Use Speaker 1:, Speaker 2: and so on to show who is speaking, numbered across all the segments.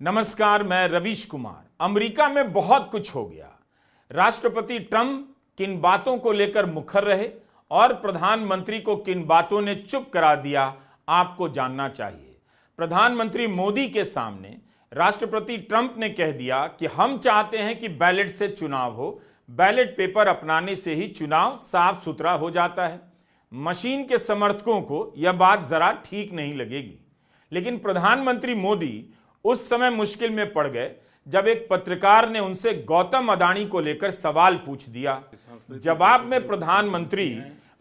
Speaker 1: नमस्कार, मैं रवीश कुमार। अमेरिका में बहुत कुछ हो गया। राष्ट्रपति ट्रंप किन बातों को लेकर मुखर रहे और प्रधानमंत्री को किन बातों ने चुप करा दिया, आपको जानना चाहिए। प्रधानमंत्री मोदी के सामने राष्ट्रपति ट्रंप ने कह दिया कि हम चाहते हैं कि बैलेट से चुनाव हो, बैलेट पेपर अपनाने से ही चुनाव साफ सुथरा हो जाता है। मशीन के समर्थकों को यह बात जरा ठीक नहीं लगेगी, लेकिन प्रधानमंत्री मोदी उस समय मुश्किल में पड़ गए जब एक पत्रकार ने उनसे गौतम अडानी को लेकर सवाल पूछ दिया। जवाब में प्रधानमंत्री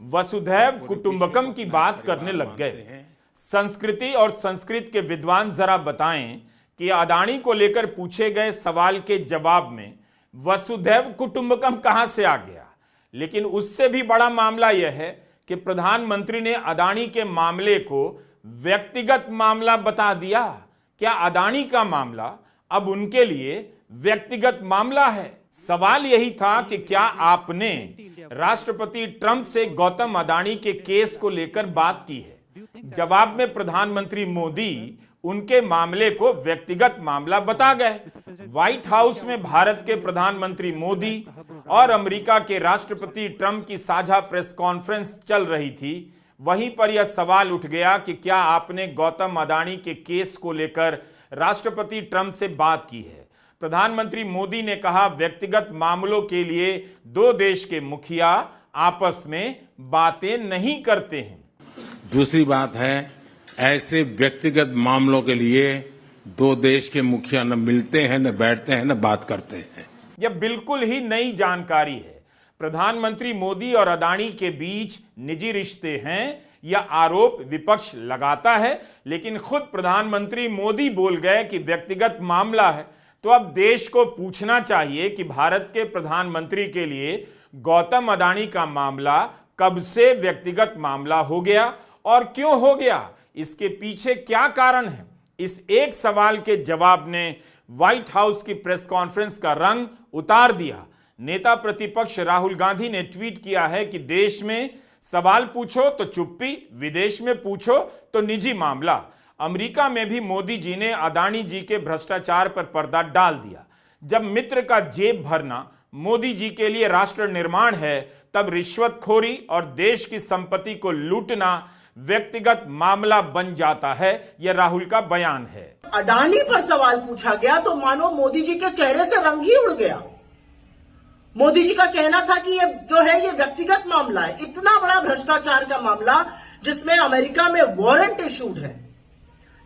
Speaker 1: वसुधैव कुटुंबकम की बात करने लग गए। संस्कृति और संस्कृत के विद्वान जरा बताएं कि अडानी को लेकर पूछे गए सवाल के जवाब में वसुधैव कुटुंबकम कहां से आ गया। लेकिन उससे भी बड़ा मामला यह है कि प्रधानमंत्री ने अडानी के मामले को व्यक्तिगत मामला बता दिया। क्या अडानी का मामला अब उनके लिए व्यक्तिगत मामला है? सवाल यही था कि क्या आपने राष्ट्रपति ट्रंप से गौतम अडानी के केस को लेकर बात की है? जवाब में प्रधानमंत्री मोदी उनके मामले को व्यक्तिगत मामला बता गए। व्हाइट हाउस में भारत के प्रधानमंत्री मोदी और अमेरिका के राष्ट्रपति ट्रंप की साझा प्रेस कॉन्फ्रेंस चल रही थी। वहीं पर यह सवाल उठ गया कि क्या आपने गौतम अडानी के केस को लेकर राष्ट्रपति ट्रंप से बात की है? प्रधानमंत्री मोदी ने कहा, व्यक्तिगत मामलों के लिए दो देश के मुखिया आपस में बातें नहीं करते हैं।
Speaker 2: दूसरी बात है, ऐसे व्यक्तिगत मामलों के लिए दो देश के मुखिया न मिलते हैं, न बैठते हैं, न बात करते हैं।
Speaker 1: यह बिल्कुल ही नई जानकारी है। प्रधानमंत्री मोदी और अडानी के बीच निजी रिश्ते हैं, यह आरोप विपक्ष लगाता है, लेकिन खुद प्रधानमंत्री मोदी बोल गए कि व्यक्तिगत मामला है। तो अब देश को पूछना चाहिए कि भारत के प्रधानमंत्री के लिए गौतम अडानी का मामला कब से व्यक्तिगत मामला हो गया और क्यों हो गया, इसके पीछे क्या कारण है। इस एक सवाल के जवाब ने व्हाइट हाउस की प्रेस कॉन्फ्रेंस का रंग उतार दिया। नेता प्रतिपक्ष राहुल गांधी ने ट्वीट किया है कि देश में सवाल पूछो तो चुप्पी, विदेश में पूछो तो निजी मामला। अमेरिका में भी मोदी जी ने अडानी जी के भ्रष्टाचार पर पर्दा डाल दिया। जब मित्र का जेब भरना मोदी जी के लिए राष्ट्र निर्माण है, तब रिश्वतखोरी और देश की संपत्ति को लूटना व्यक्तिगत मामला बन जाता है। यह राहुल का बयान है।
Speaker 3: अडानी पर सवाल पूछा गया तो मानो मोदी जी के चेहरे से रंग ही उड़ गया। मोदी जी का कहना था कि ये जो है ये व्यक्तिगत मामला है। इतना बड़ा भ्रष्टाचार का मामला जिसमें अमेरिका में वारंट इशूड है,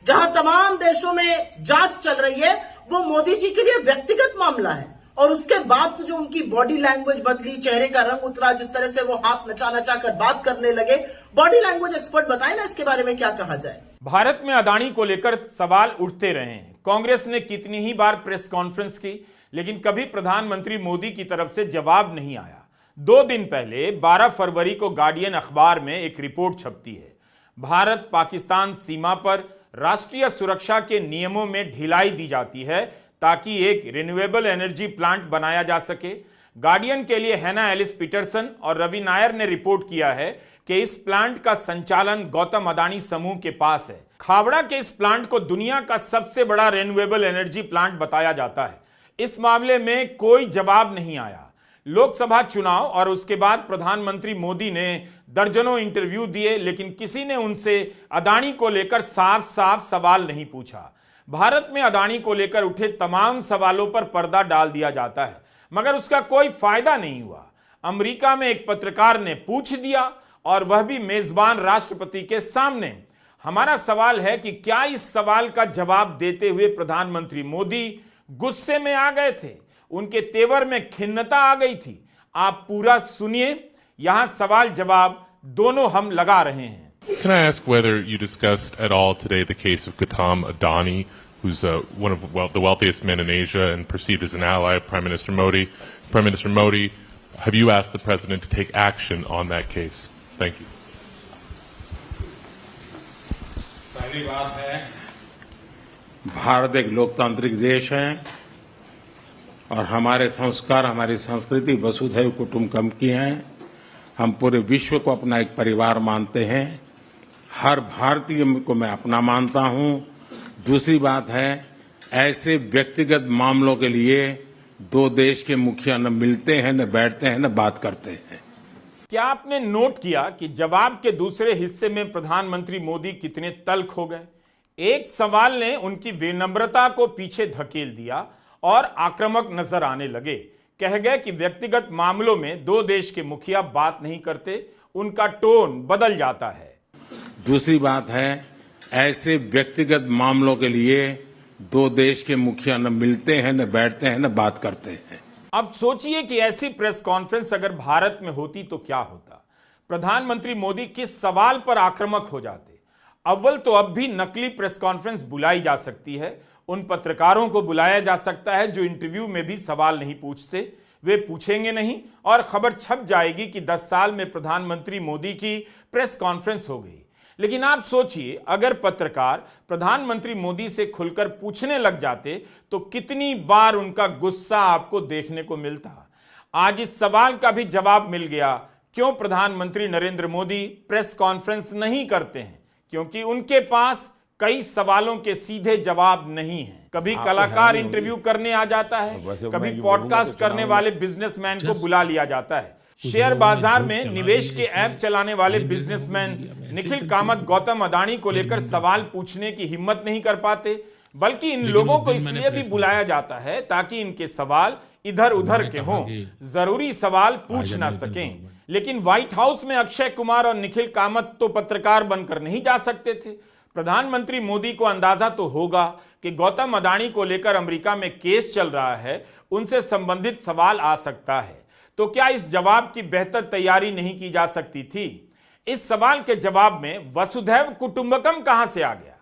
Speaker 3: जहां तमाम देशों में जांच चल रही है, वो मोदी जी के लिए व्यक्तिगत मामला है। और उसके बाद तो जो उनकी बॉडी लैंग्वेज बदली, चेहरे का रंग उतरा, जिस तरह से वो हाथ नचा नचा कर बात करने लगे, बॉडी लैंग्वेज एक्सपर्ट बताए ना इसके बारे में क्या कहा जाए।
Speaker 1: भारत में अडानी को लेकर सवाल उठते रहे हैं। कांग्रेस ने कितनी ही बार प्रेस कॉन्फ्रेंस की, लेकिन कभी प्रधानमंत्री मोदी की तरफ से जवाब नहीं आया। 2 दिन पहले 12 फरवरी को गार्डियन अखबार में एक रिपोर्ट छपती है। भारत पाकिस्तान सीमा पर राष्ट्रीय सुरक्षा के नियमों में ढिलाई दी जाती है ताकि एक रिन्यूएबल एनर्जी प्लांट बनाया जा सके। गार्डियन के लिए हैना एलिस पीटरसन और रवि नायर ने रिपोर्ट किया है कि इस प्लांट का संचालन गौतम अडानी समूह के पास है। खावड़ा के इस प्लांट को दुनिया का सबसे बड़ा रिन्यूएबल एनर्जी प्लांट बताया जाता है। इस मामले में कोई जवाब नहीं आया। लोकसभा चुनाव और उसके बाद प्रधानमंत्री मोदी ने दर्जनों इंटरव्यू दिए, लेकिन किसी ने उनसे अडानी को लेकर साफ साफ सवाल नहीं पूछा। भारत में अडानी को लेकर उठे तमाम सवालों पर पर्दा डाल दिया जाता है, मगर उसका कोई फायदा नहीं हुआ। अमेरिका में एक पत्रकार ने पूछ दिया, और वह भी मेजबान राष्ट्रपति के सामने। हमारा सवाल है कि क्या इस सवाल का जवाब देते हुए प्रधानमंत्री मोदी गुस्से में आ गए थे? उनके तेवर में खिन्नता आ गई थी? आप पूरा सुनिए, यहां सवाल जवाब दोनों हम लगा रहे हैं।
Speaker 4: Can I ask whether you discussed at all today the case of Gautam Adani, who's one of the wealthiest men in Asia and perceived as an ally of Prime Minister Modi? Prime Minister Modi, have you asked the president to take action on that case? Thank you.
Speaker 2: पहली बात है, भारत एक लोकतांत्रिक देश है और हमारे संस्कार, हमारी संस्कृति वसुधैव कुटुंबकम की है। हम पूरे विश्व को अपना एक परिवार मानते हैं। हर भारतीय को मैं अपना मानता हूं। दूसरी बात है, ऐसे व्यक्तिगत मामलों के लिए दो देश के मुखिया न मिलते हैं, न बैठते हैं, न बात करते हैं।
Speaker 1: क्या आपने नोट किया कि जवाब के दूसरे हिस्से में प्रधानमंत्री मोदी कितने तल्ख हो गए? एक सवाल ने उनकी विनम्रता को पीछे धकेल दिया और आक्रामक नजर आने लगे। कह गए कि व्यक्तिगत मामलों में दो देश के मुखिया बात नहीं करते, उनका टोन बदल जाता है।
Speaker 2: दूसरी बात है, ऐसे व्यक्तिगत मामलों के लिए दो देश के मुखिया न मिलते हैं, न बैठते हैं, न बात करते हैं।
Speaker 1: अब सोचिए कि ऐसी प्रेस कॉन्फ्रेंस अगर भारत में होती तो क्या होता? प्रधानमंत्री मोदी किस सवाल पर आक्रामक हो जाते? अव्वल तो अब भी नकली प्रेस कॉन्फ्रेंस बुलाई जा सकती है, उन पत्रकारों को बुलाया जा सकता है जो इंटरव्यू में भी सवाल नहीं पूछते, वे पूछेंगे नहीं और खबर छप जाएगी कि 10 साल में प्रधानमंत्री मोदी की प्रेस कॉन्फ्रेंस हो गई। लेकिन आप सोचिए, अगर पत्रकार प्रधानमंत्री मोदी से खुलकर पूछने लग जाते तो कितनी बार उनका गुस्सा आपको देखने को मिलता। आज इस सवाल का भी जवाब मिल गया, क्यों प्रधानमंत्री नरेंद्र मोदी प्रेस कॉन्फ्रेंस नहीं करते हैं? क्योंकि उनके पास कई सवालों के सीधे जवाब नहीं है। कभी कलाकार इंटरव्यू करने आ जाता है, कभी पॉडकास्ट करने वाले बिजनेसमैन को बुला लिया जाता है। शेयर बाजार में निवेश के ऐप चलाने वाले बिजनेसमैन निखिल कामत गौतम अडानी को लेकर सवाल पूछने की हिम्मत नहीं कर पाते, बल्कि इन लोगों को इसलिए भी बुलाया जाता है ताकि इनके सवाल इधर उधर के हों, जरूरी सवाल पूछ ना सकें। लेकिन व्हाइट हाउस में अक्षय कुमार और निखिल कामत तो पत्रकार बनकर नहीं जा सकते थे। प्रधानमंत्री मोदी को अंदाजा तो होगा कि गौतम अडानी को लेकर अमेरिका में केस चल रहा है, उनसे संबंधित सवाल आ सकता है। तो क्या इस जवाब की बेहतर तैयारी नहीं की जा सकती थी? इस सवाल के जवाब में वसुधैव कुटुंबकम कहां से आ गया?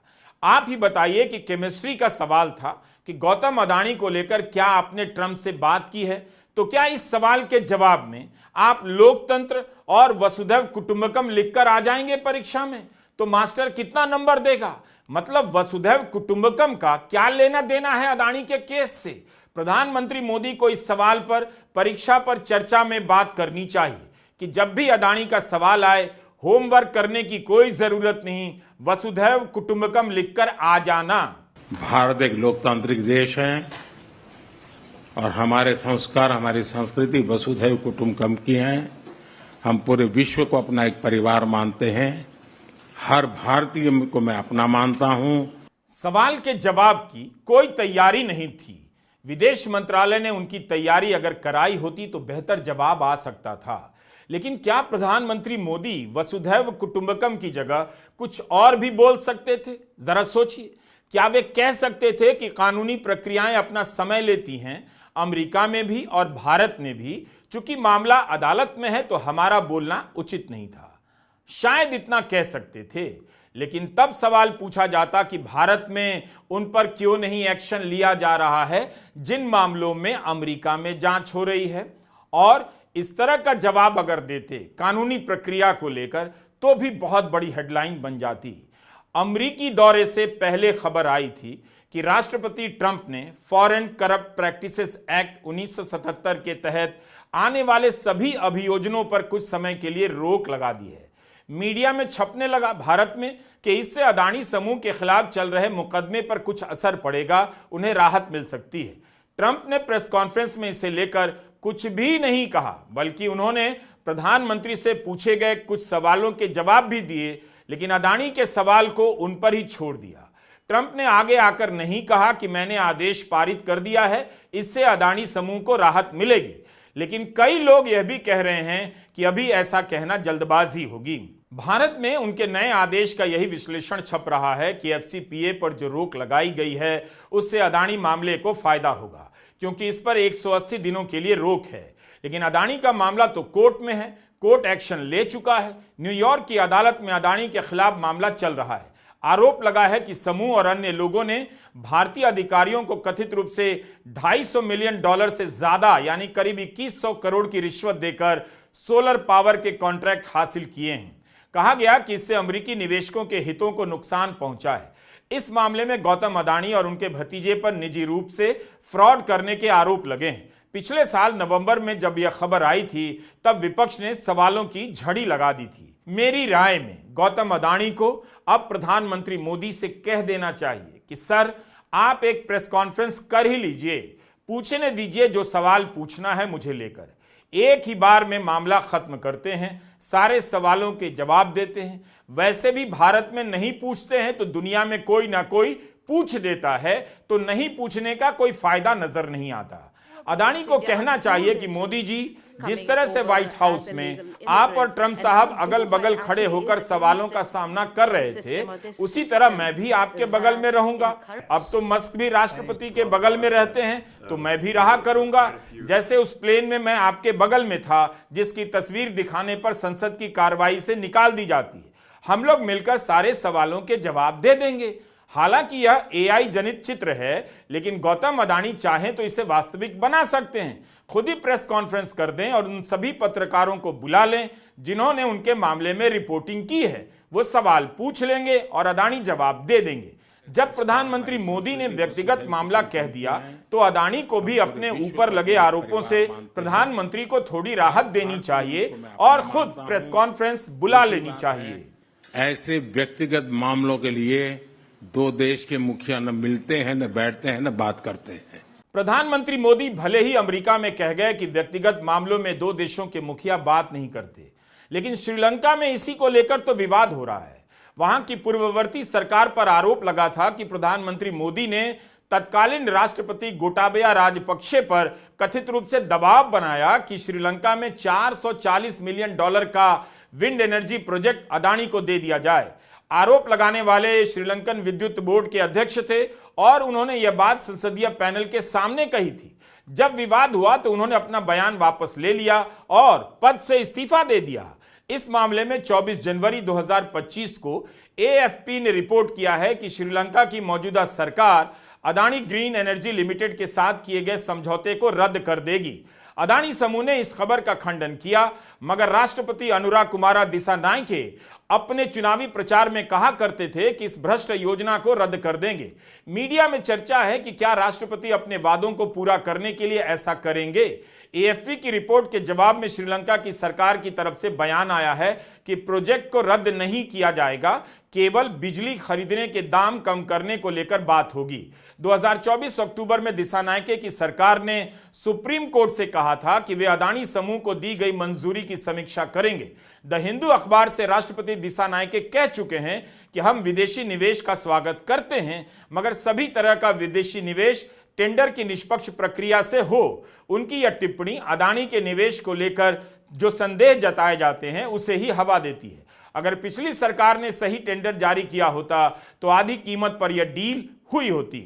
Speaker 1: आप ही बताइए कि केमिस्ट्री का सवाल था कि गौतम अडानी को लेकर क्या आपने ट्रंप से बात की है, तो क्या इस सवाल के जवाब में आप लोकतंत्र और वसुधैव कुटुंबकम लिखकर आ जाएंगे परीक्षा में? तो मास्टर कितना नंबर देगा? मतलब वसुधैव कुटुंबकम का क्या लेना देना है अडानी के केस से? प्रधानमंत्री मोदी को इस सवाल पर परीक्षा पर चर्चा में बात करनी चाहिए कि जब भी अडानी का सवाल आए, होमवर्क करने की कोई जरूरत नहीं, वसुधैव कुटुंबकम लिखकर आ जाना।
Speaker 2: भारत एक लोकतांत्रिक देश है और हमारे संस्कार, हमारी संस्कृति वसुधैव कुटुंबकम की है। हम पूरे विश्व को अपना एक परिवार मानते हैं। हर भारतीय को मैं अपना मानता हूं।
Speaker 1: सवाल के जवाब की कोई तैयारी नहीं थी। विदेश मंत्रालय ने उनकी तैयारी अगर कराई होती तो बेहतर जवाब आ सकता था। लेकिन क्या प्रधानमंत्री मोदी वसुधैव कुटुंबकम की जगह कुछ और भी बोल सकते थे? जरा सोचिए, क्या वे कह सकते थे कि कानूनी प्रक्रियाएं अपना समय लेती हैं, अमेरिका में भी और भारत में भी, चूंकि मामला अदालत में है तो हमारा बोलना उचित नहीं था? शायद इतना कह सकते थे। लेकिन तब सवाल पूछा जाता कि भारत में उन पर क्यों नहीं एक्शन लिया जा रहा है जिन मामलों में अमेरिका में जांच हो रही है। और इस तरह का जवाब अगर देते कानूनी प्रक्रिया को लेकर तो भी बहुत बड़ी हेडलाइन बन जाती। अमेरिकी दौरे से पहले खबर आई थी कि राष्ट्रपति ट्रंप ने फॉरेन करप्ट प्रैक्टिसेस एक्ट 1977 के तहत आने वाले सभी अभियोजनों पर कुछ समय के लिए रोक लगा दी है। मीडिया में छपने लगा भारत में कि इससे अडानी समूह के खिलाफ चल रहे मुकदमे पर कुछ असर पड़ेगा, उन्हें राहत मिल सकती है। ट्रंप ने प्रेस कॉन्फ्रेंस में इसे लेकर कुछ भी नहीं कहा, बल्कि उन्होंने प्रधानमंत्री से पूछे गए कुछ सवालों के जवाब भी दिए, लेकिन अडानी के सवाल को उन पर ही छोड़ दिया। ट्रंप ने आगे आकर नहीं कहा कि मैंने आदेश पारित कर दिया है, इससे अडानी समूह को राहत मिलेगी। लेकिन कई लोग यह भी कह रहे हैं कि अभी ऐसा कहना जल्दबाजी होगी। भारत में उनके नए आदेश का यही विश्लेषण छप रहा है कि एफसीपीए पर जो रोक लगाई गई है उससे अडानी मामले को फायदा होगा, क्योंकि इस पर 180 दिनों के लिए रोक है। लेकिन अडानी का मामला तो कोर्ट में है, कोर्ट एक्शन ले चुका है। न्यूयॉर्क की अदालत में अडानी के खिलाफ मामला चल रहा है। आरोप लगा है कि समूह और अन्य लोगों ने भारतीय अधिकारियों को कथित रूप से $250 मिलियन से ज्यादा यानी करीब 2100 करोड़ की रिश्वत देकर सोलर पावर के कॉन्ट्रैक्ट हासिल किए हैं। कहा गया कि इससे अमेरिकी निवेशकों के हितों को नुकसान पहुंचा है। इस मामले में गौतम अडानी और उनके भतीजे पर निजी रूप से फ्रॉड करने के आरोप लगे हैं। पिछले साल नवंबर में जब यह खबर आई थी तब विपक्ष ने सवालों की झड़ी लगा दी थी। मेरी राय में गौतम अडानी को अब प्रधानमंत्री मोदी से कह देना चाहिए कि सर, आप एक प्रेस कॉन्फ्रेंस कर ही लीजिए, पूछने दीजिए जो सवाल पूछना है मुझे लेकर। एक ही बार में मामला खत्म करते हैं, सारे सवालों के जवाब देते हैं। वैसे भी भारत में नहीं पूछते हैं तो दुनिया में कोई ना कोई पूछ देता है, तो नहीं पूछने का कोई फायदा नजर नहीं आता। अदानी को कहना चाहिए कि मोदी जी, जिस तरह से व्हाइट हाउस में आप और ट्रंप साहब अगल बगल खड़े होकर सवालों का सामना कर रहे थे, उसी तरह मैं भी आपके बगल में रहूंगा। अब तो मस्क भी राष्ट्रपति के बगल में रहते हैं, तो मैं भी रहा करूंगा। जैसे उस प्लेन में मैं आपके बगल में था, जिसकी तस्वीर दिखाने पर संसद की कार्रवाई से निकाल दी जाती है। हम लोग मिलकर सारे सवालों के जवाब दे देंगे। हालांकि यह एआई जनित चित्र है, लेकिन गौतम अदानी चाहें तो इसे वास्तविक बना सकते हैं। खुद ही प्रेस कॉन्फ्रेंस कर दें और उन सभी पत्रकारों को बुला लें जिन्होंने उनके मामले में रिपोर्टिंग की है। वो सवाल पूछ लेंगे और अदानी जवाब दे देंगे। जब प्रधानमंत्री मोदी ने व्यक्तिगत मामला कह दिया, तो अदानी को भी अपने ऊपर लगे आरोपों से प्रधानमंत्री को थोड़ी राहत देनी चाहिए और खुद प्रेस कॉन्फ्रेंस बुला लेनी चाहिए।
Speaker 2: ऐसे व्यक्तिगत मामलों के लिए दो देश के मुखिया न मिलते हैं, न बैठते हैं, न बात करते हैं।
Speaker 1: प्रधानमंत्री मोदी भले ही अमेरिका में कह गए कि व्यक्तिगत मामलों में दो देशों के मुखिया बात नहीं करते, लेकिन श्रीलंका में इसी को लेकर तो विवाद हो रहा है। वहां की पूर्ववर्ती सरकार पर आरोप लगा था कि प्रधानमंत्री मोदी ने तत्कालीन राष्ट्रपति गोटाबया राजपक्षे पर कथित रूप से दबाव बनाया कि श्रीलंका में $440 मिलियन का विंड एनर्जी प्रोजेक्ट अदानी को दे दिया जाए। आरोप लगाने वाले श्रीलंकन विद्युत बोर्ड के अध्यक्ष थे और उन्होंने यह बात संसदीय पैनल के सामने कही थी। जब विवाद हुआ तो उन्होंने अपना बयान वापस ले लिया और पद से इस्तीफा दे दिया। इस मामले में 24 जनवरी 2025 को एएफपी ने रिपोर्ट किया है कि श्रीलंका की मौजूदा सरकार अदानी ग्रीन एनर्जी लिमिटेड के साथ किए गए समझौते को रद्द कर देगी। अदानी समूह ने इस खबर का खंडन किया, मगर राष्ट्रपति अनुरा कुमारा दिसानायके अपने चुनावी प्रचार में कहा करते थे कि इस भ्रष्ट योजना को रद्द कर देंगे। मीडिया में चर्चा है कि क्या राष्ट्रपति अपने वादों को पूरा करने के लिए ऐसा करेंगे। एएफपी की रिपोर्ट के जवाब में श्रीलंका की सरकार की तरफ से बयान आया है कि प्रोजेक्ट को रद्द नहीं किया जाएगा, केवल बिजली खरीदने के दाम कम करने को लेकर बात होगी। 2024 अक्टूबर में दिसानायके की सरकार ने सुप्रीम कोर्ट से कहा था कि वे अदानी समूह को दी गई मंजूरी की समीक्षा करेंगे। द हिंदू अखबार से राष्ट्रपति दिसानायके कह चुके हैं कि हम विदेशी निवेश का स्वागत करते हैं, मगर सभी तरह का विदेशी निवेश टेंडर की निष्पक्ष प्रक्रिया से हो। उनकी यह टिप्पणी अदानी के निवेश को लेकर जो संदेह जताए जाते हैं उसे ही हवा देती है। अगर पिछली सरकार ने सही टेंडर जारी किया होता तो आधी कीमत पर यह डील हुई होती।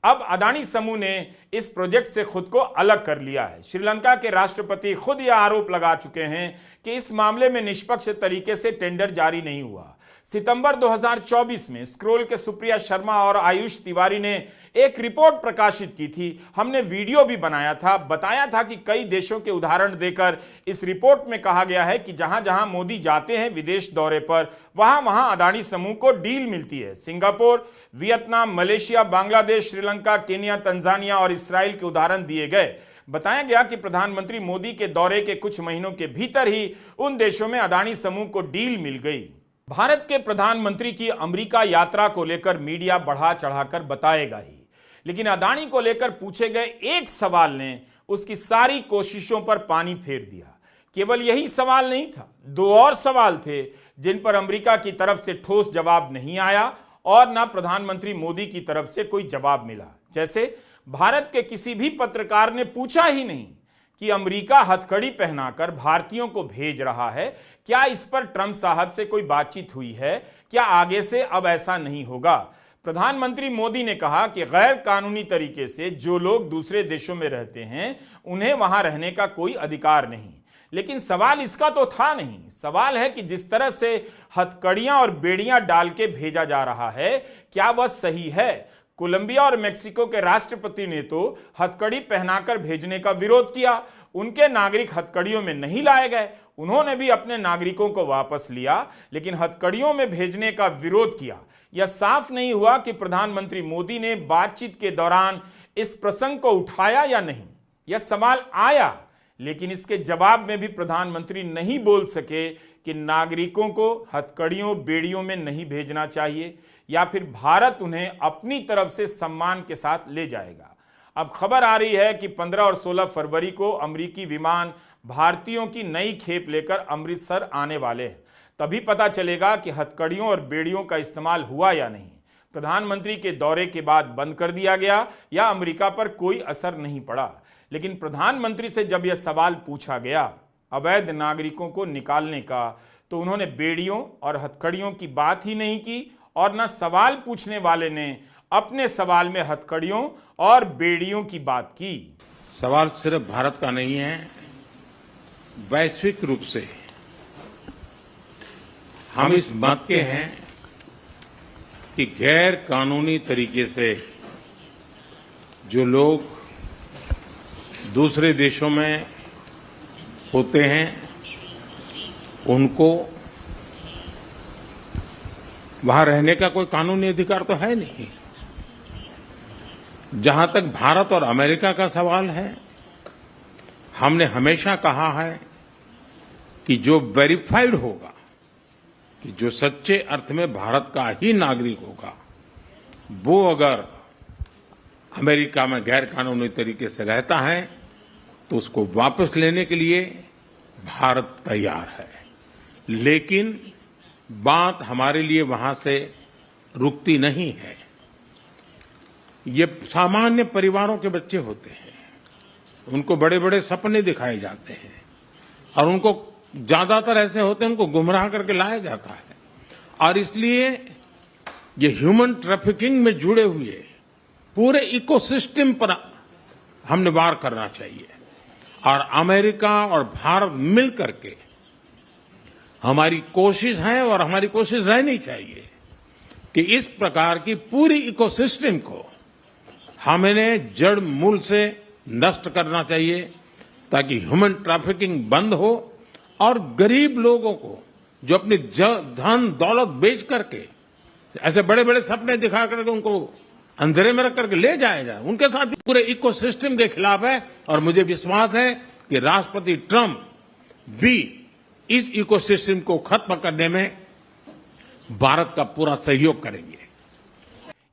Speaker 1: अब अदानी समूह ने इस प्रोजेक्ट से खुद को अलग कर लिया है। श्रीलंका के राष्ट्रपति खुद यह आरोप लगा चुके हैं कि इस मामले में निष्पक्ष तरीके से टेंडर जारी नहीं हुआ। सितंबर 2024 में स्क्रोल के सुप्रिया शर्मा और आयुष तिवारी ने एक रिपोर्ट प्रकाशित की थी। हमने वीडियो भी बनाया था, बताया था कि कई देशों के उदाहरण देकर इस रिपोर्ट में कहा गया है कि जहां जहां मोदी जाते हैं विदेश दौरे पर, वहां वहां अदानी समूह को डील मिलती है। Singapore, Vietnam, Malaysia, Bangladesh, Sri Lanka, Kenya, Tanzania और इसराइल के उदाहरण दिए गए। बताया गया कि प्रधानमंत्री मोदी के दौरे के कुछ महीनों के भीतर ही उन देशों में अदानी समूह को डील मिल गई। भारत के प्रधानमंत्री की अमेरिका यात्रा को लेकर मीडिया बढ़ा चढ़ाकर बताएगा ही, लेकिन अदानी को लेकर पूछे गए एक सवाल ने उसकी सारी कोशिशों पर पानी फेर दिया। केवल यही सवाल नहीं था, दो और सवाल थे जिन पर अमेरिका की तरफ से ठोस जवाब नहीं आया और ना प्रधानमंत्री मोदी की तरफ से कोई जवाब मिला। जैसे भारत के किसी भी पत्रकार ने पूछा ही नहीं कि अमेरिका हथकड़ी पहनाकर भारतीयों को भेज रहा है, क्या इस पर ट्रंप साहब से कोई बातचीत हुई है, क्या आगे से अब ऐसा नहीं होगा। प्रधानमंत्री मोदी ने कहा कि गैर कानूनी तरीके से जो लोग दूसरे देशों में रहते हैं उन्हें वहां रहने का कोई अधिकार नहीं। लेकिन सवाल इसका तो था नहीं, सवाल है कि जिस तरह से हथकड़ियां और बेड़ियां डाल के भेजा जा रहा है, क्या वह सही है। कोलंबिया और मेक्सिको के राष्ट्रपति ने तो हथकड़ी पहनाकर भेजने का विरोध किया। उनके नागरिक हथकड़ियों में नहीं लाए गए, उन्होंने भी अपने नागरिकों को वापस लिया, लेकिन हथकड़ियों में भेजने का विरोध किया। यह साफ नहीं हुआ कि प्रधानमंत्री मोदी ने बातचीत के दौरान इस प्रसंग को उठाया या नहीं। यह सवाल आया, लेकिन इसके जवाब में भी प्रधानमंत्री नहीं बोल सके कि नागरिकों को हथकड़ियों बेड़ियों में नहीं भेजना चाहिए। या फिर भारत उन्हें अपनी तरफ से सम्मान के साथ ले जाएगा। अब खबर आ रही है कि 15 और 16 फरवरी को अमेरिकी विमान भारतीयों की नई खेप लेकर अमृतसर आने वाले हैं। तभी पता चलेगा कि हथकड़ियों और बेड़ियों का इस्तेमाल हुआ या नहीं। प्रधानमंत्री के दौरे के बाद बंद कर दिया गया या अमेरिका पर कोई असर नहीं पड़ा। लेकिन प्रधानमंत्री से जब यह सवाल पूछा गया अवैध नागरिकों को निकालने का, तो उन्होंने बेड़ियों और हथकड़ियों की बात ही नहीं की और न सवाल पूछने वाले ने अपने सवाल में हथकड़ियों और बेड़ियों की बात की।
Speaker 2: सवाल सिर्फ भारत का नहीं है, वैश्विक रूप से हम इस मत के हैं कि गैर कानूनी तरीके से जो लोग दूसरे देशों में होते हैं उनको वहां रहने का कोई कानूनी अधिकार तो है नहीं। जहां तक भारत और अमेरिका का सवाल है, हमने हमेशा कहा है कि जो वेरीफाइड होगा, कि जो सच्चे अर्थ में भारत का ही नागरिक होगा, वो अगर अमेरिका में गैर कानूनी तरीके से रहता है तो उसको वापस लेने के लिए भारत तैयार है। लेकिन बात हमारे लिए वहां से रुकती नहीं है। ये सामान्य परिवारों के बच्चे होते हैं, उनको बड़े बड़े सपने दिखाए जाते हैं और उनको ज्यादातर ऐसे होते हैं उनको गुमराह करके लाया जाता है। और इसलिए ये ह्यूमन ट्रैफिकिंग में जुड़े हुए पूरे इकोसिस्टम पर हमने वार करना चाहिए। और अमेरिका और भारत मिल करके हमारी कोशिश है और हमारी कोशिश रहनी चाहिए कि इस प्रकार की पूरी इकोसिस्टम को हमें जड़ मूल से नष्ट करना चाहिए, ताकि ह्यूमन ट्रैफिकिंग बंद हो और गरीब लोगों को जो अपनी धन दौलत बेच करके ऐसे बड़े बड़े सपने दिखा करके उनको अंधेरे में रख करके ले जाया जाए, उनके साथ भी पूरे इकोसिस्टम के खिलाफ है। और मुझे विश्वास है कि राष्ट्रपति ट्रंप भी इस इकोसिस्टम को खत्म करने में भारत का पूरा सहयोग करेंगे।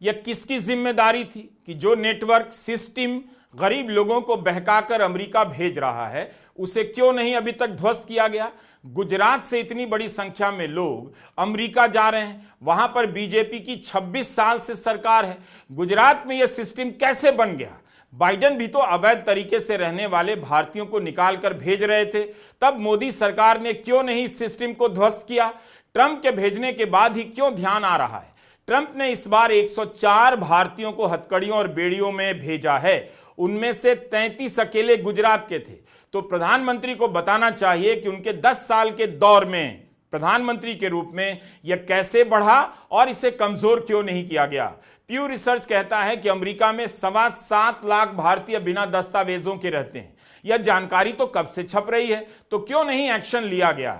Speaker 1: यह किसकी जिम्मेदारी थी कि जो नेटवर्क सिस्टम गरीब लोगों को बहकाकर अमेरिका भेज रहा है उसे क्यों नहीं अभी तक ध्वस्त किया गया? गुजरात से इतनी बड़ी संख्या में लोग अमेरिका जा रहे हैं, वहां पर बीजेपी की 26 साल से सरकार है। गुजरात में यह सिस्टम कैसे बन गया? बाइडेन भी तो अवैध तरीके से रहने वाले भारतीयों को निकालकर भेज रहे थे, तब मोदी सरकार ने क्यों नहीं इस सिस्टम को ध्वस्त किया? ट्रंप के भेजने के बाद ही क्यों ध्यान आ रहा है? ट्रंप ने इस बार 104 भारतीयों को हथकड़ियों और बेड़ियों में भेजा है, उनमें से 33 अकेले गुजरात के थे। तो प्रधानमंत्री को बताना चाहिए कि उनके 10 साल के दौर में प्रधानमंत्री के रूप में यह कैसे बढ़ा और इसे कमजोर क्यों नहीं किया गया। प्यू रिसर्च कहता है कि अमेरिका में 7.25 लाख भारतीय बिना दस्तावेजों के रहते हैं। यह जानकारी तो कब से छप रही है, तो क्यों नहीं एक्शन लिया गया?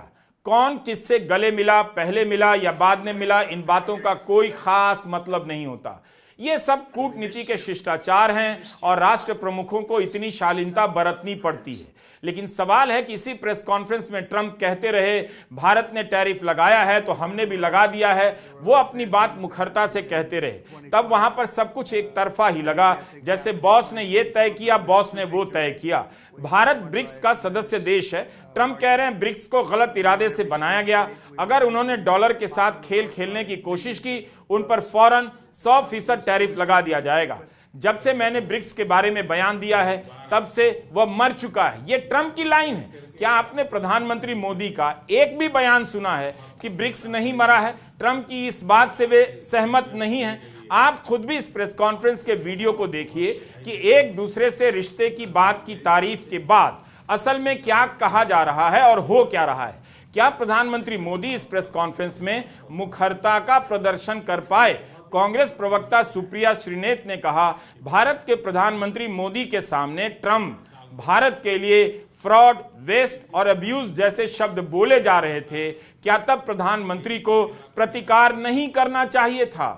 Speaker 1: कौन किससे गले मिला, पहले मिला या बाद में मिला, इन बातों का कोई खास मतलब नहीं होता। ये सब कूटनीति के शिष्टाचार हैं और राष्ट्र प्रमुखों को इतनी शालीनता बरतनी पड़ती है। लेकिन सवाल है कि इसी प्रेस कॉन्फ्रेंस में ट्रंप कहते रहे भारत ने टैरिफ लगाया है तो हमने भी लगा दिया है, वो अपनी बात मुखरता से कहते रहे। तब वहां पर सब कुछ एक तरफा ही लगा, जैसे बॉस ने ये तय किया, बॉस ने वो तय किया। भारत ब्रिक्स का सदस्य देश है। ट्रंप कह रहे हैं ब्रिक्स को गलत इरादे से बनाया गया। अगर उन्होंने डॉलर के साथ खेल खेलने की कोशिश की, उन पर फौरन 100% टैरिफ लगा दिया जाएगा। जब से मैंने ब्रिक्स के बारे में बयान दिया है तब से वह मर चुका है। यह ट्रंप की लाइन है। क्या आपने प्रधानमंत्री मोदी का एक भी बयान सुना है कि ब्रिक्स नहीं मरा है? ट्रंप की इस बात से वे सहमत नहीं हैं। आप खुद भी इस प्रेस कॉन्फ्रेंस के वीडियो को देखिए कि एक दूसरे से रिश्ते की बात की तारीफ के बाद असल में क्या कहा जा रहा है और हो क्या रहा है। क्या प्रधानमंत्री मोदी इस प्रेस कॉन्फ्रेंस में मुखरता का प्रदर्शन कर पाए? कांग्रेस प्रवक्ता सुप्रिया श्रीनेत ने कहा, भारत के प्रधानमंत्री मोदी के सामने ट्रंप भारत के लिए फ्रॉड, वेस्ट और अब्यूज जैसे शब्द बोले जा रहे थे। क्या तब प्रधानमंत्री को प्रतिकार नहीं करना चाहिए था?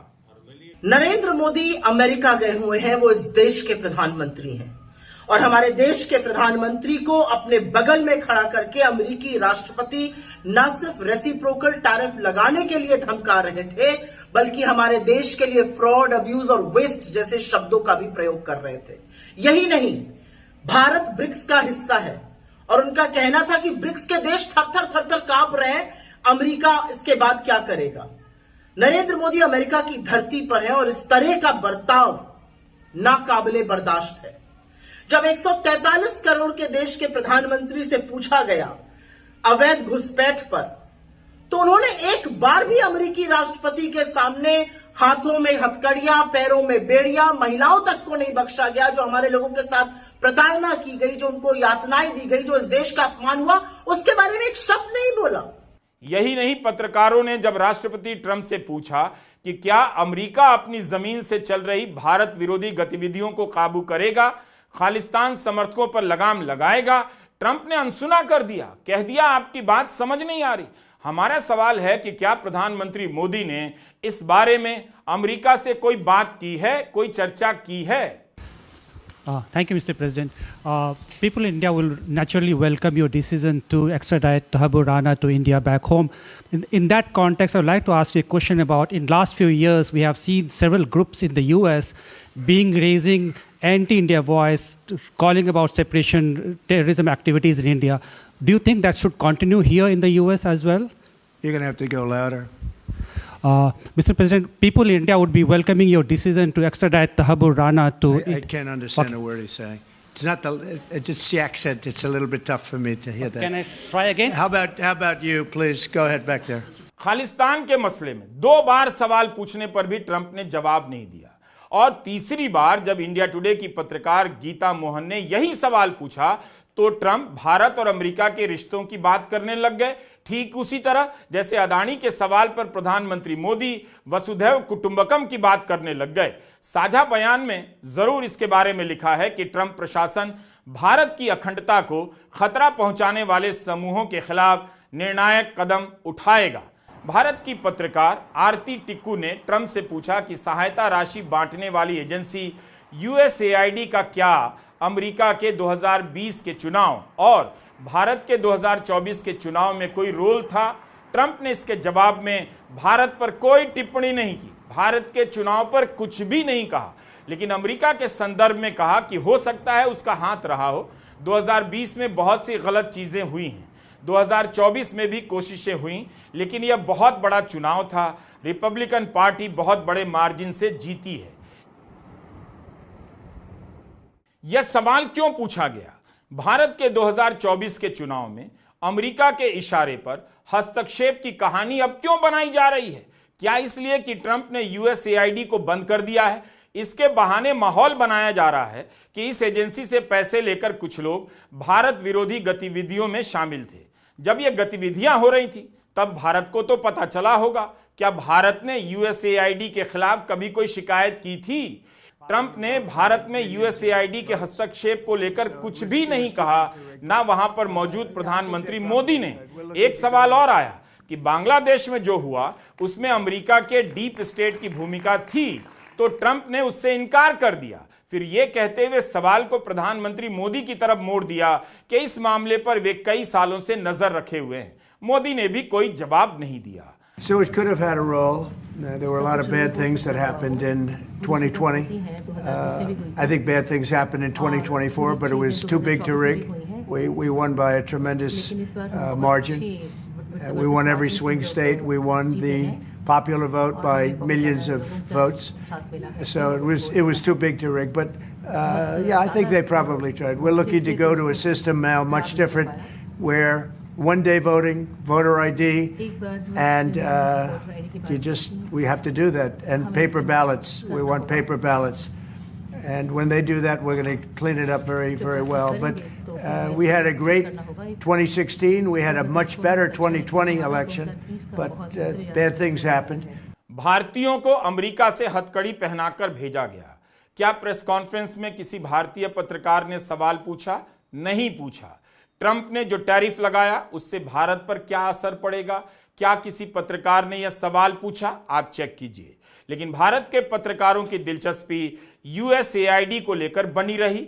Speaker 3: नरेंद्र मोदी अमेरिका गए हुए हैं, वो इस देश के प्रधानमंत्री हैं और हमारे देश के प्रधानमंत्री को अपने बगल में खड़ा करके अमेरिकी राष्ट्रपति न सिर्फ रेसिप्रोकल टैरिफ लगाने के लिए धमका रहे थे, बल्कि हमारे देश के लिए फ्रॉड, अब्यूज और वेस्ट जैसे शब्दों का भी प्रयोग कर रहे थे। यही नहीं, भारत ब्रिक्स का हिस्सा है और उनका कहना था कि ब्रिक्स के देश थर-थर कांप रहे हैं, अमेरिका इसके बाद क्या करेगा। नरेंद्र मोदी अमेरिका की धरती पर है और इस तरह का बर्ताव नाकाबिले बर्दाश्त है। जब 143 करोड़ के देश के प्रधानमंत्री से पूछा गया अवैध घुसपैठ पर, तो उन्होंने एक बार भी अमेरिकी राष्ट्रपति के सामने हाथों में हथकड़ियां, पैरों में बेड़ियां, महिलाओं तक को नहीं बख्शा गया, जो हमारे लोगों के साथ प्रताड़ना की गई, जो उनको यातनाएं दी गई, जो इस देश का अपमान हुआ, उसके बारे में एक शब्द नहीं बोला।
Speaker 1: यही नहीं, पत्रकारों ने जब राष्ट्रपति ट्रंप से पूछा कि क्या अमेरिका अपनी जमीन से चल रही भारत विरोधी गतिविधियों को काबू करेगा, खालिस्तान समर्थकों पर लगाम लगाएगा, ट्रंप ने अनसुना कर दिया, कह दिया आपकी बात समझ नहीं आ रही। हमारा सवाल है कि क्या प्रधानमंत्री मोदी ने इस बारे में अमेरिका से कोई बात की है, कोई चर्चा की है?
Speaker 5: Thank you, Mr. President. People in India will naturally welcome your decision to extradite Thabur Rana to India back home. In that context, I would like to ask you a question about, in last few years, we have seen several groups in the US raising anti-India voice, calling about separation, terrorism activities in India. Do you think that should continue here in the US as well?
Speaker 6: You're going to have to go louder.
Speaker 5: Mr. President, people in India would be welcoming your decision to extradite Thabur Rana to...
Speaker 6: I can't understand a word he's saying. It's not it's the accent. It's a little bit tough for me to hear that.
Speaker 5: Can I try again?
Speaker 6: How about you, please? Go ahead back there.
Speaker 1: Khalistan के मसले में 2 बार सवाल पूछने पर भी Trump ने जवाब नहीं दिया, और तीसरी बार जब इंडिया टुडे की पत्रकार गीता मोहन ने यही सवाल पूछा तो ट्रंप भारत और अमेरिका के रिश्तों की बात करने लग गए, ठीक उसी तरह जैसे अदानी के सवाल पर प्रधानमंत्री मोदी वसुधैव कुटुंबकम की बात करने लग गए। साझा बयान में जरूर इसके बारे में लिखा है कि ट्रंप प्रशासन भारत की अखंडता को खतरा पहुंचाने वाले समूहों के खिलाफ निर्णायक कदम उठाएगा। भारत की पत्रकार आरती टिक्कू ने ट्रंप से पूछा कि सहायता राशि बांटने वाली एजेंसी यूएसएआईडी का क्या अमेरिका के 2020 के चुनाव और भारत के 2024 के चुनाव में कोई रोल था? ट्रंप ने इसके जवाब में भारत पर कोई टिप्पणी नहीं की, भारत के चुनाव पर कुछ भी नहीं कहा, लेकिन अमेरिका के संदर्भ में कहा कि हो सकता है उसका हाथ रहा हो। 2020 में बहुत सी गलत चीजें हुई हैं, 2024 में भी कोशिशें हुई, लेकिन यह बहुत बड़ा चुनाव था, रिपब्लिकन पार्टी बहुत बड़े मार्जिन से जीती है। यह सवाल क्यों पूछा गया? भारत के 2024 के चुनाव में अमेरिका के इशारे पर हस्तक्षेप की कहानी अब क्यों बनाई जा रही है? क्या इसलिए कि ट्रंप ने यूएसएआईडी को बंद कर दिया है? इसके बहाने माहौल बनाया जा रहा है कि इस एजेंसी से पैसे लेकर कुछ लोग भारत विरोधी गतिविधियों में शामिल थे। जब ये गतिविधियां हो रही थी तब भारत को तो पता चला होगा। क्या भारत ने यूएसएआईडी के खिलाफ कभी कोई शिकायत की थी? ट्रंप ने भारत में यूएसएआईडी के हस्तक्षेप को लेकर कुछ भी नहीं कहा, ना वहां पर मौजूद प्रधानमंत्री मोदी ने। एक सवाल और आया कि बांग्लादेश में जो हुआ उसमें अमेरिका के डीप स्टेट की भूमिका थी, तो ट्रंप ने उससे इनकार कर दिया। फिर यह कहते हुए सवाल को प्रधानमंत्री मोदी की तरफ मोड़ दिया कि इस मामले पर वे कई सालों से नजर रखे हुए हैं। मोदी ने भी कोई जवाब नहीं दिया।
Speaker 6: So it could have had a role. There were a lot of bad things that happened in 2020. I think bad things happened in 2024, but it was too big to rig. We won by a tremendous margin. We won every swing state. We won the popular vote by millions of votes. So it was too big to rig. But yeah, I think they probably tried. We're looking to go to a system now much different, where one-day voting, voter ID, and we have to do that. And paper ballots. We want paper ballots. And when they do that, we're going to clean it up very, very well. But we had a great 2016. We had a much better 2020 election. But bad things happened.
Speaker 1: भारतीयों को America से हथकड़ी पहनाकर भेजा गया। क्या press conference में किसी भारतीय पत्रकार ने सवाल पूछा? नहीं पूछा। ट्रंप ने जो टैरिफ लगाया उससे भारत पर क्या असर पड़ेगा? क्या किसी पत्रकार ने यह सवाल पूछा? आप चेक कीजिए। लेकिन भारत के पत्रकारों की दिलचस्पी यूएसएआईडी को लेकर बनी रही।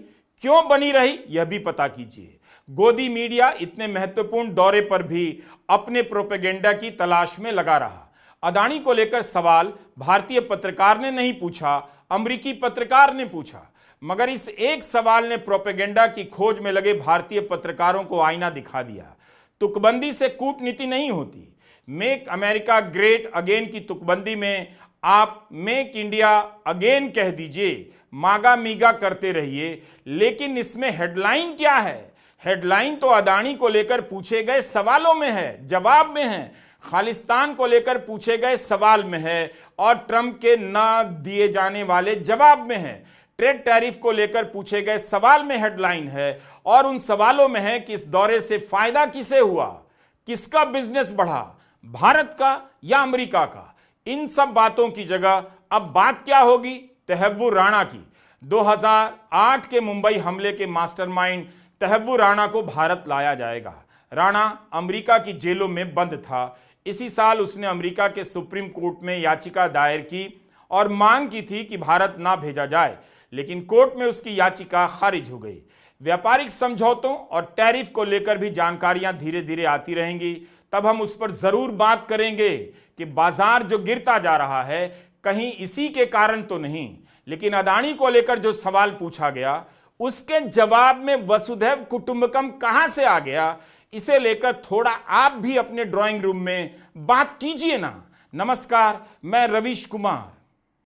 Speaker 1: क्यों बनी रही यह भी पता कीजिए। गोदी मीडिया इतने महत्वपूर्ण दौरे पर भी अपने प्रोपेगेंडा की तलाश में लगा रहा। अदानी को लेकर सवाल भारतीय पत्रकार ने नहीं पूछा, अमेरिकी पत्रकार ने पूछा, मगर इस एक सवाल ने प्रोपेगेंडा की खोज में लगे भारतीय पत्रकारों को आईना दिखा दिया। तुकबंदी से कूटनीति नहीं होती। मेक अमेरिका ग्रेट अगेन की तुकबंदी में आप मेक इंडिया अगेन कह दीजिए, मागा मीगा करते रहिए, लेकिन इसमें हेडलाइन क्या है? हेडलाइन तो अदानी को लेकर पूछे गए सवालों में है, जवाब में है, खालिस्तान को लेकर पूछे गए सवाल में है और ट्रंप के न दिए जाने वाले जवाब में है। ट्रेड टैरिफ को लेकर पूछे गए सवाल में हेडलाइन है और उन सवालों में है कि इस दौरे से फायदा किसे हुआ, किसका बिजनेस बढ़ा, भारत का या अमेरिका का। इन सब बातों की जगह अब बात क्या होगी? तहव्वुर राणा की। 2008 के मुंबई हमले के मास्टरमाइंड तहव्वुर राणा को भारत लाया जाएगा। राणा अमेरिका की जेलों में बंद था। इसी साल उसने अमेरिका के सुप्रीम कोर्ट में याचिका दायर की और मांग की थी कि भारत ना भेजा जाए, लेकिन कोर्ट में उसकी याचिका खारिज हो गई। व्यापारिक समझौतों और टैरिफ को लेकर भी जानकारियां धीरे धीरे आती रहेंगी, तब हम उस पर जरूर बात करेंगे कि बाजार जो गिरता जा रहा है कहीं इसी के कारण तो नहीं। लेकिन अदानी को लेकर जो सवाल पूछा गया उसके जवाब में वसुधैव कुटुंबकम कहां से आ गया, इसे लेकर थोड़ा आप भी अपने ड्राइंग रूम में बात कीजिए ना। नमस्कार, मैं रवीश कुमार।